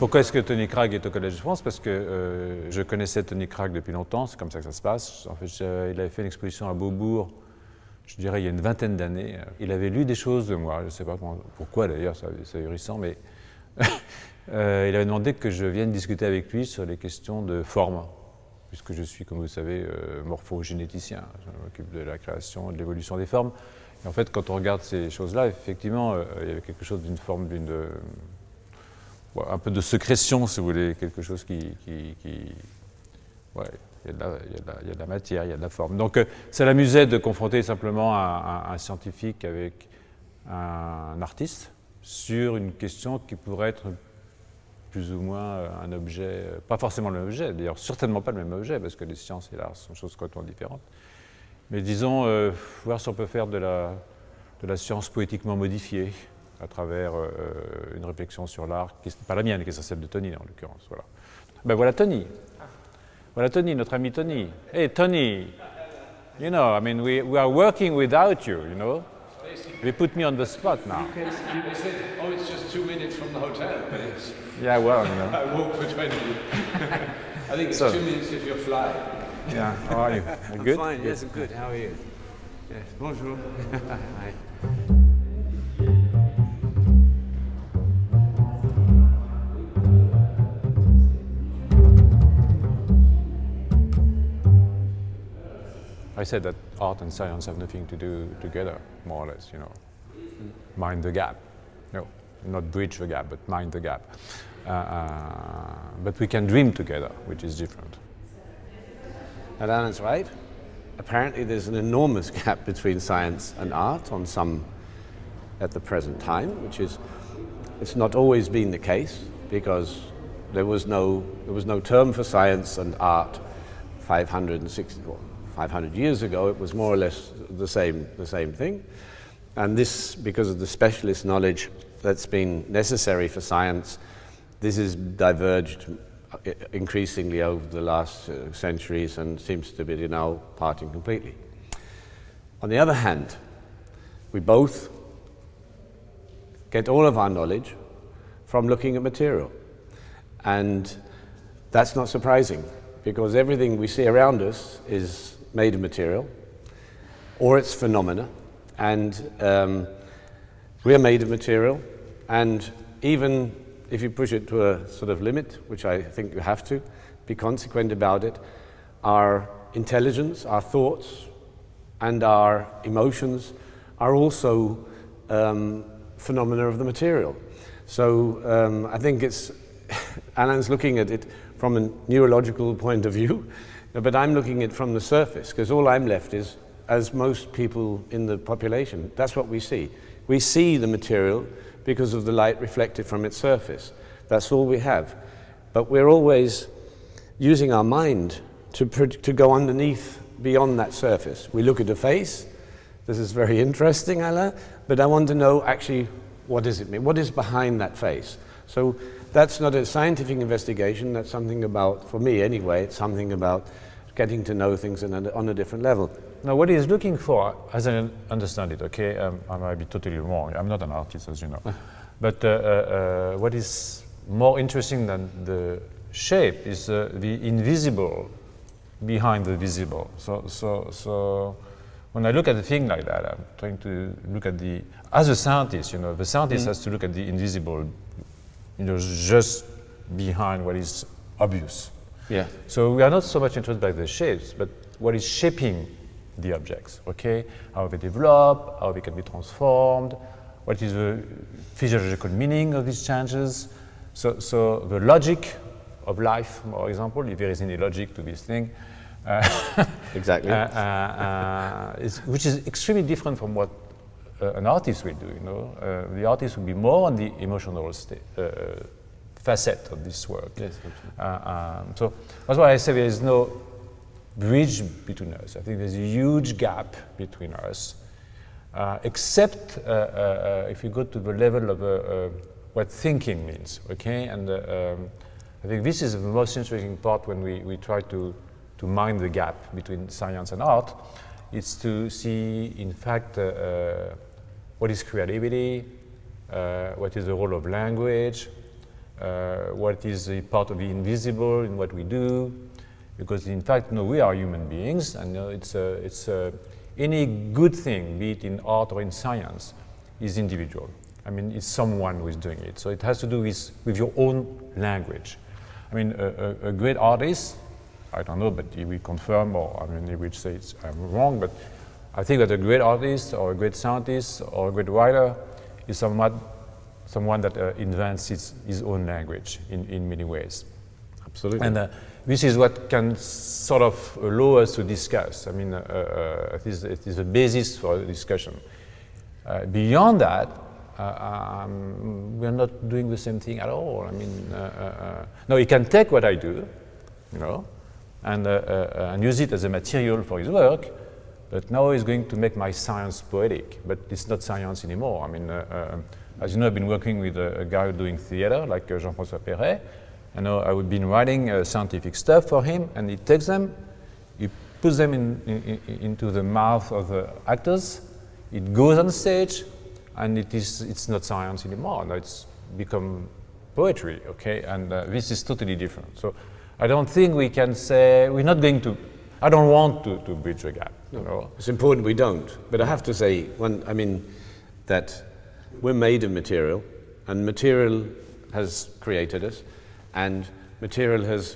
Pourquoi est-ce que Tony Cragg est au Collège de France? Parce que je connaissais Tony Cragg depuis longtemps, c'est comme ça que ça se passe. En fait, il avait fait une exposition à Beaubourg, je dirais il y a une vingtaine d'années. Il avait lu des choses de moi, je ne sais pas pourquoi d'ailleurs, c'est ahurissant, mais il avait demandé que je vienne discuter avec lui sur les questions de forme, puisque je suis, comme vous le savez, morphogénéticien. Je m'occupe de la création et de l'évolution des formes. Et en fait, quand on regarde ces choses-là, effectivement, il y avait quelque chose d'une forme, un peu de sécrétion, si vous voulez, quelque chose ouais, il y a de la matière, il y a de la forme. Donc, ça l'amusait de confronter simplement un scientifique avec un artiste sur une question qui pourrait être plus ou moins un objet, pas forcément le même objet, d'ailleurs certainement pas le même objet, parce que les sciences et l'art sont choses complètement différentes. Mais disons, voir si on peut faire de la science poétiquement modifiée, à travers une réflexion sur l'art, qui n'est pas la mienne, qui est celle de Tony en l'occurrence. Voilà. Ben voilà Tony. Voilà Tony, notre ami Tony. Hey Tony, you know, I mean, we are working without you, you know. They put me on the spot now. You said, oh, it's just 2 minutes from the hotel. But it's Yeah, well, you know. I walk for 20. I think it's 2 minutes if you're flying. Yeah, how are you? You good? I'm fine, yes, I'm good. How are you? Yes, bonjour. Hi. I said that art and science have nothing to do together, more or less, you know. Mind the gap. No, not bridge the gap, but mind the gap. But we can dream together, which is different. And Alan's right. Apparently there's an enormous gap between science and art on some at the present time, which is, it's not always been the case, because there was no term for science and art 500 years ago. It was more or less the same thing. And this, because of the specialist knowledge that's been necessary for science, this has diverged increasingly over the last centuries and seems to be now parting completely. On the other hand, we both get all of our knowledge from looking at material. And that's not surprising, because everything we see around us is made of material, or it's phenomena, and we are made of material, and even if you push it to a sort of limit, which I think you have to, be consequent about it, our intelligence, our thoughts, and our emotions are also phenomena of the material. So I think it's, Alain's looking at it from a neurological point of view, but I'm looking at it from the surface, because all I'm left is, as most people in the population, that's what we see. We see the material because of the light reflected from its surface. That's all we have. But we're always using our mind to go underneath, beyond that surface. We look at a face. This is very interesting, Alain, but I want to know actually what does it mean? What is behind that face? So that's not a scientific investigation, that's something about, for me anyway, it's something about getting to know things on a different level. Now, what he's looking for, as I understand it, okay, I might be totally wrong, I'm not an artist, as you know, but what is more interesting than the shape is the invisible behind the visible. So when I look at a thing like that, I'm trying to look at as a scientist, you know, the scientist has to look at the invisible, you know, just behind what is obvious. Yeah. So we are not so much interested by the shapes, but what is shaping the objects, okay? How they develop, how they can be transformed, what is the physiological meaning of these changes. So the logic of life, for example, if there is any logic to this thing, exactly, which is extremely different from what an artist will do, you know. The artist will be more on the emotional facet of this work. Yes, so that's why I say there is no bridge between us. I think there's a huge gap between us, except if you go to the level of what thinking means, okay? And I think this is the most interesting part when we try to mind the gap between science and art. It's to see, in fact, what is creativity, what is the role of language, what is the part of the invisible in what we do, because in fact, we are human beings, and any good thing, be it in art or in science, is individual. I mean, it's someone who is doing it. So it has to do with your own language. I mean, a great artist, I don't know, but he will confirm, or I mean, he will say I'm wrong, but I think that a great artist or a great scientist or a great writer is someone that invents his own language in many ways. Absolutely. And this is what can sort of allow us to discuss. I mean, it is a basis for a discussion. Beyond that, we're not doing the same thing at all. I mean, no, he can take what I do, and use it as a material for his work, but now he's going to make my science poetic, but it's not science anymore. I mean, as you know, I've been working with a guy doing theater, like Jean-François Perret, and I've been writing scientific stuff for him, and he takes them, he puts them into the mouth of the actors, it goes on stage, and it's not science anymore. Now it's become poetry, okay? And this is totally different. So I don't think we can say, we're not going to, I don't want to bridge the gap. No. It's important we don't. But I have to say, that we're made of material, and material has created us, and material has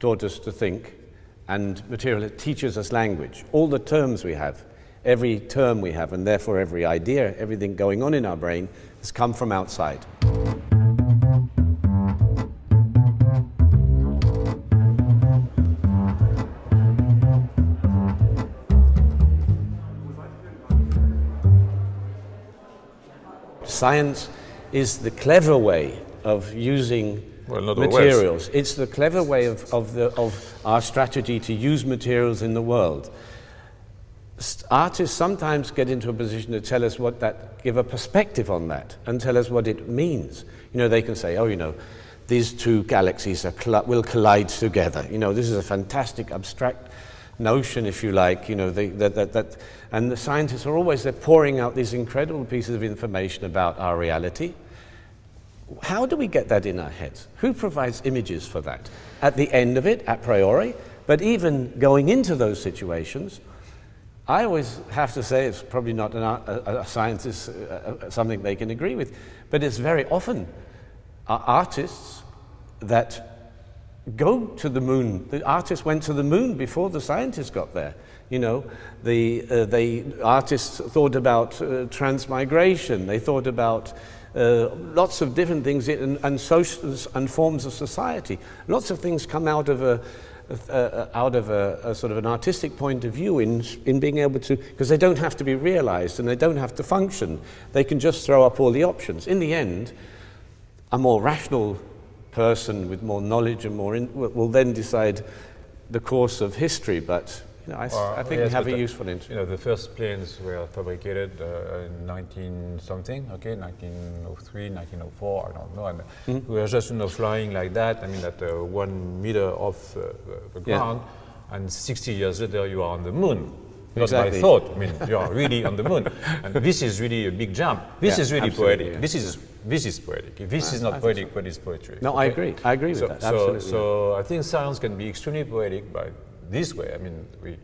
taught us to think, and material teaches us language. All the terms we have, every term we have, and therefore every idea, everything going on in our brain has come from outside. Science is the clever way of using materials. It's the clever way of our strategy to use materials in the world. Artists sometimes get into a position to tell us give a perspective on that and tell us what it means. They can say, these two galaxies will collide together. This is a fantastic abstract notion, if you like, and the scientists are always, they're pouring out these incredible pieces of information about our reality. How do we get that in our heads? Who provides images for that? At the end of it, a priori, but even going into those situations, I always have to say, it's probably not a scientist, something they can agree with, but it's very often artists that go to the moon. The artists went to the moon before the scientists got there. The artists thought about transmigration. They thought about lots of different things and socials and forms of society. Lots of things come out of a sort of an artistic point of view in being able to, because they don't have to be realized and they don't have to function. They can just throw up all the options. In the end, a more rational person with more knowledge and will then decide the course of history, but I think we have a useful interest. The first planes were fabricated in 19-something, 1903, 1904, I don't know. And we were just flying like that, at 1 meter off the ground, and 60 years later you are on the moon. Exactly. Not by thought, you are really on the moon. And this is really a big jump. This is really poetic. Yeah. This is poetic. If this is not poetic, what is poetry? No, okay? I agree with that, absolutely. So I think science can be extremely poetic by this way. We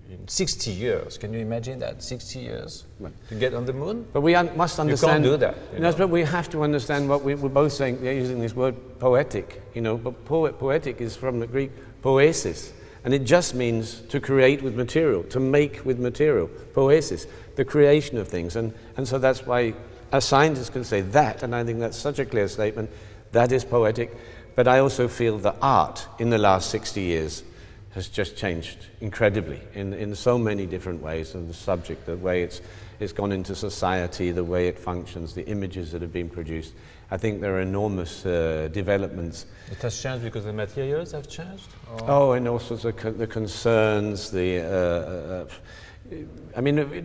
in 60 years, can you imagine that? 60 years to get on the moon? But we must understand. You can't do that. But we have to understand what we're both saying. They're using this word poetic, but poetic is from the Greek poesis. And it just means to create with material, to make with material, poesis, the creation of things. And so that's why a scientist can say that, and I think that's such a clear statement, that is poetic. But I also feel that art in the last 60 years has just changed incredibly in so many different ways, and the subject, the way it's gone into society, the way it functions, the images that have been produced. I think there are enormous developments. It has changed because the materials have changed? And also the concerns,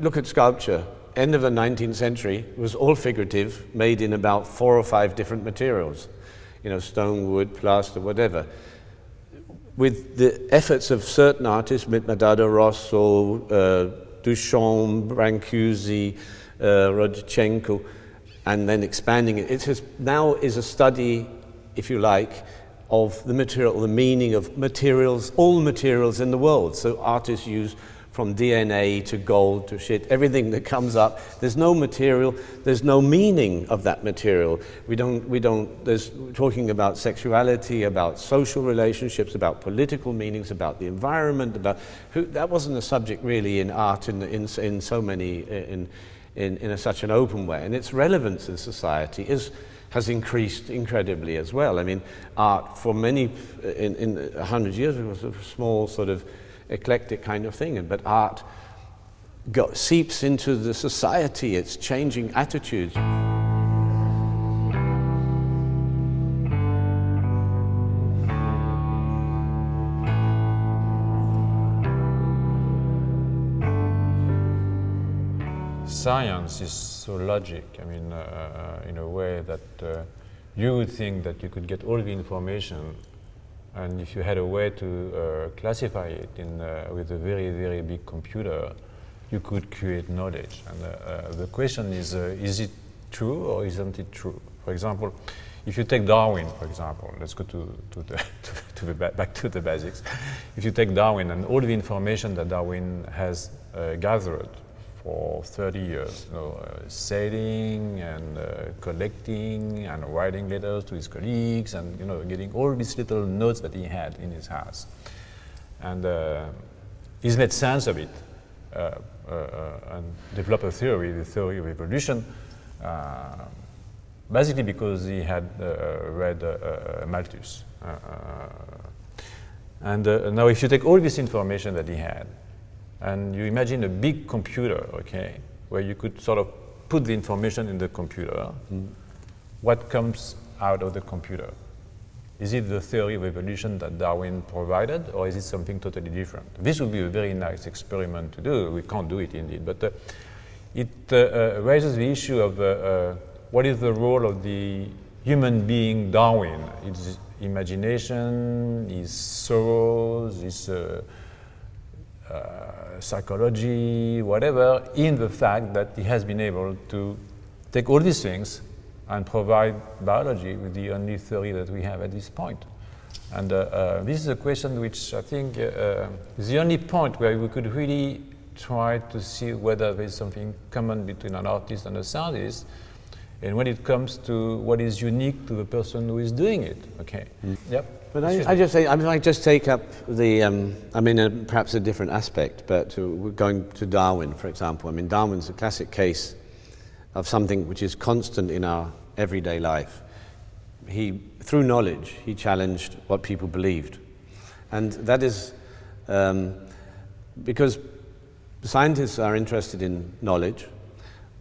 look at sculpture. End of the 19th century, it was all figurative, made in about 4 or 5 different materials. Stone, wood, plaster, whatever. With the efforts of certain artists, Madada Rosso, Duchamp, Brancusi, Rodchenko, and then expanding it. It now is a study if you like, of the material, the meaning of materials, all materials in the world. So artists use from DNA to gold to shit, everything that comes up. There's no material, there's no meaning of that material. There's talking about sexuality, about social relationships, about political meanings, about the environment, that wasn't a subject really in art in so many, in such an open way. And its relevance in society has increased incredibly as well. I mean, art for many, in 100 years, it was a small sort of eclectic kind of thing, but art seeps into the society, it's changing attitudes. Science is so logic, I mean, in a way that you would think that you could get all the information, and if you had a way to classify it with a very, very big computer, you could create knowledge. And the question is it true or isn't it true? For example, if you take Darwin, for example, let's go back to the basics. If you take Darwin and all the information that Darwin has gathered for 30 years, sailing and collecting and writing letters to his colleagues and getting all these little notes that he had in his house. And he's made sense of it and developed a theory, the theory of evolution, basically because he had read Malthus. And now if you take all this information that he had, and you imagine a big computer, okay, where you could sort of put the information in the computer. What comes out of the computer? Is it the theory of evolution that Darwin provided, or is it something totally different? This would be a very nice experiment to do. We can't do it indeed, but it raises the issue of what is the role of the human being Darwin, his imagination, his sorrows, his psychology, whatever, in the fact that he has been able to take all these things and provide biology with the only theory that we have at this point. And this is a question which I think is the only point where we could really try to see whether there is something common between an artist and a scientist, and when it comes to what is unique to the person who is doing it. Okay. Yep. But I just take up the, perhaps a different aspect, but going to Darwin, for example. I mean, Darwin's a classic case of something which is constant in our everyday life. Through knowledge, he challenged what people believed. And that is because scientists are interested in knowledge,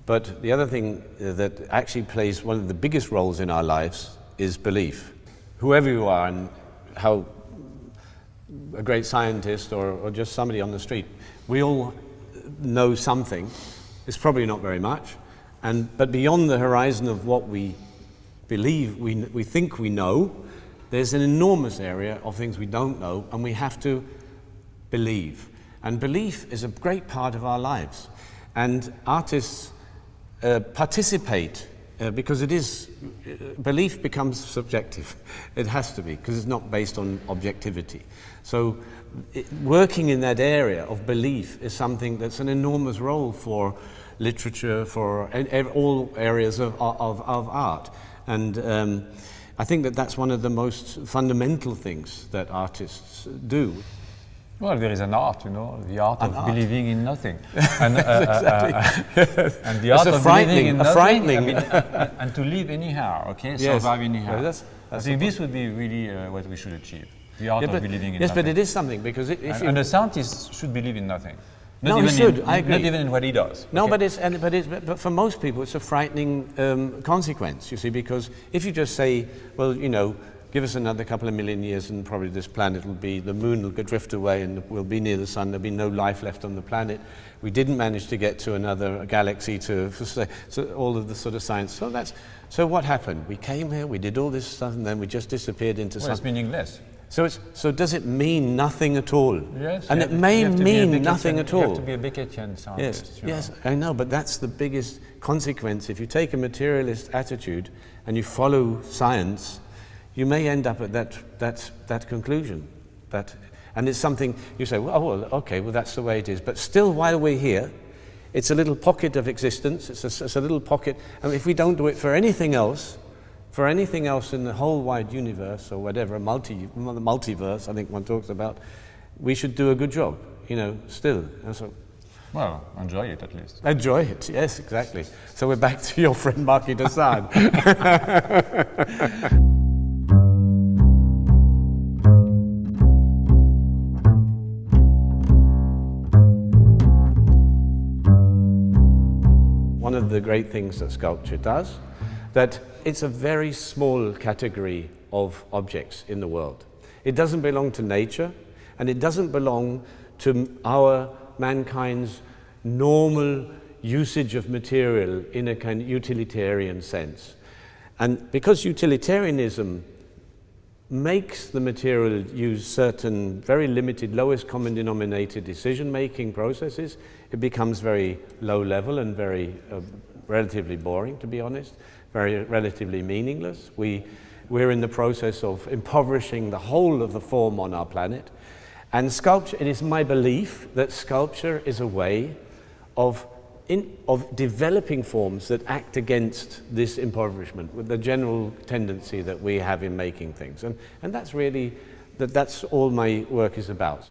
but the other thing that actually plays one of the biggest roles in our lives is belief. Whoever you are and how a great scientist or just somebody on the street, we all know something. It's probably not very much, but beyond the horizon of what we believe, we think we know, there's an enormous area of things we don't know, and we have to believe. And belief is a great part of our lives. And artists participate because belief becomes subjective. It has to be, because it's not based on objectivity. So working in that area of belief is something that's an enormous role for literature, for all areas of art. And I think that's one of the most fundamental things that artists do. Well, there is an art, the art of believing in nothing. And, Exactly. And the art of believing in nothing, and to live anyhow, okay, survive anyhow. That's I think this would be really what we should achieve, the art of believing in nothing. Yes, but it is something, because and a scientist should believe in nothing. He should. I agree. Not even in what he does. No, okay? but for most people, it's a frightening consequence, you see, because if you just say, well, give us another couple of million years and probably this planet the moon will drift away and we'll be near the sun, there'll be no life left on the planet. We didn't manage to get to another galaxy so all of the sort of science. So what happened? We came here, we did all this stuff, and then we just disappeared into something. It's meaningless. So does it mean nothing at all? Yes. And it may mean nothing at all. You have to be a Beckettian scientist. Yes, I know, but that's the biggest consequence. If you take a materialist attitude and you follow science, you may end up at that conclusion. And it's something you say, well, okay, well, that's the way it is. But still, while we're here, it's a little pocket of existence. It's a little pocket. And if we don't do it for anything else in the whole wide universe or whatever, the multiverse, I think one talks about, we should do a good job, still. And so, well, enjoy it at least. Enjoy it, yes, exactly. So we're back to your friend Marquis de Sade. One of the great things that sculpture does, that it's a very small category of objects in the world. It doesn't belong to nature, and it doesn't belong to our mankind's normal usage of material in a kind of utilitarian sense. And because utilitarianism makes the material use certain very limited, lowest common denominator decision-making processes, it becomes very low level and very relatively boring, to be honest, very relatively meaningless. We're in the process of impoverishing the whole of the form on our planet. And sculpture, it is my belief that sculpture is a way of developing forms that act against this impoverishment, with the general tendency that we have in making things. And that's really, that's all my work is about.